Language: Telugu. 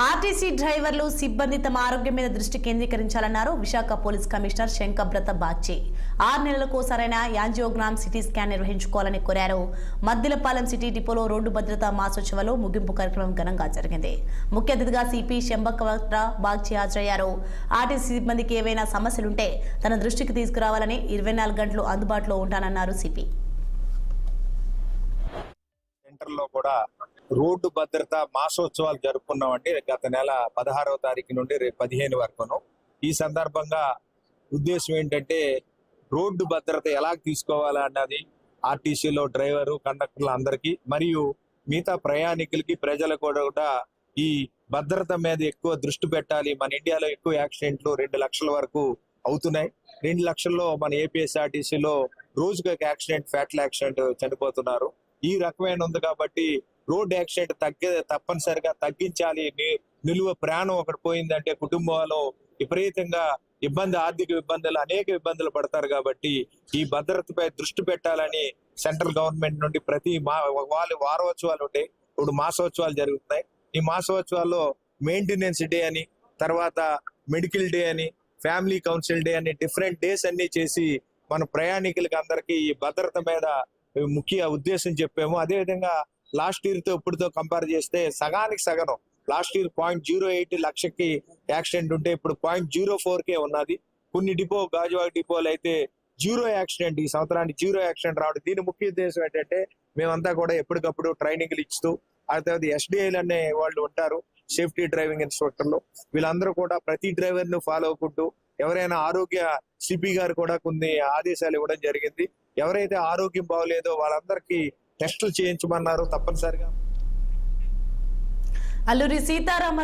ఆర్టీసీ డ్రైవర్లు సిబ్బంది తమ ఆరోగ్యం మీద దృష్టి కేంద్రీకరించాలన్నారు విశాఖ పోలీస్ కమిషనర్ శంకబ్రత బాగ్చి. 6 నెలలకు సరైన యాంజియోగ్రామ్ సిటీ స్కాన్ నిర్వహించుకోవాలని కోరారు. మద్దిలపాలెం సిటీ డిపోలో రోడ్డు భద్రతా మాసోత్సవాలు ముగింపు కార్యక్రమం ఘనంగా జరిగింది. ముఖ్య అతిథిగా సిపి శంకబ్రత బాగ్చి హాజరయ్యారు. ఆర్టీసీ సిబ్బందికి ఏవైనా సమస్యలుంటే తన దృష్టికి తీసుకురావాలని 24 గంటలు అందుబాటులో ఉంటానన్నారు సిపి. సెంటర్లో కూడా రోడ్డు భద్రత మాసోత్సవాలు జరుపుకున్నామండి. గత నెల 16వ తారీఖు నుండి రేపు 15 వరకును. ఈ సందర్భంగా ఉద్దేశం ఏంటంటే రోడ్డు భద్రత ఎలా తీసుకోవాలన్నది ఆర్టీసీలో డ్రైవరు కండక్టర్లు అందరికీ మరియు మిగతా ప్రయాణికులకి ప్రజలకు కూడా ఈ భద్రత మీద ఎక్కువ దృష్టి పెట్టాలి. మన ఇండియాలో ఎక్కువ యాక్సిడెంట్లు 2 లక్షల వరకు అవుతున్నాయి. 2 లక్షల్లో మన ఏపీఎస్ఆర్టీసీలో రోజుకు ఒక యాక్సిడెంట్, ఫ్యాటల్ యాక్సిడెంట్ చనిపోతున్నారు. ఈ రకమైన ఉంది కాబట్టి రోడ్ యాక్సిడెంట్ తప్పనిసరిగా తగ్గించాలి. నిలువ ప్రాణం ఒకటి పోయిందంటే కుటుంబాల్లో విపరీతంగా ఆర్థిక ఇబ్బందులు, అనేక ఇబ్బందులు పడతారు. కాబట్టి ఈ భద్రతపై దృష్టి పెట్టాలని సెంట్రల్ గవర్నమెంట్ నుండి ప్రతి వారోత్సవాలు ఉంటాయి. ఇప్పుడు మాసోత్సవాలు జరుగుతున్నాయి. ఈ మాసోత్సవాల్లో మెయింటెనెన్స్ డే అని, తర్వాత మెడికల్ డే అని, ఫ్యామిలీ కౌన్సిల్ డే అని డిఫరెంట్ డేస్ అన్ని చేసి మన ప్రయాణికులకి అందరికీ ఈ భద్రత మీద ముఖ్య ఉద్దేశం చెప్పాము. అదేవిధంగా లాస్ట్ ఇయర్ తో ఇప్పుడుతో కంపేర్ చేస్తే సగానికి సగం. లాస్ట్ ఇయర్ 0.08 లక్షకి యాక్సిడెంట్ ఉంటే ఇప్పుడు 0.04కే ఉన్నది. కొన్ని గాజువాక డిపోలు అయితే 0 యాక్సిడెంట్, ఈ సంవత్సరానికి 0 యాక్సిడెంట్ రావడం. దీని ముఖ్య ఉద్దేశం ఏంటంటే మేమంతా కూడా ఎప్పటికప్పుడు ట్రైనింగ్లు ఇస్తూ, ఆ తర్వాత ఎస్డిఐలు అనే వాళ్ళు ఉంటారు, సేఫ్టీ డ్రైవింగ్ ఇన్స్ట్రక్టర్లు. వీళ్ళందరూ కూడా ప్రతి డ్రైవర్ ను ఫాలో అవ్వకుంటూ, ఎవరైనా ఆరోగ్య సిపి గారు కూడా కొన్ని ఆదేశాలు ఇవ్వడం జరిగింది. ఎవరైతే ఆరోగ్యం బాగోలేదో వాళ్ళందరికీ టెస్టులు చేయించమన్నారు తప్పనిసరిగా. అల్లూరి సీతారామ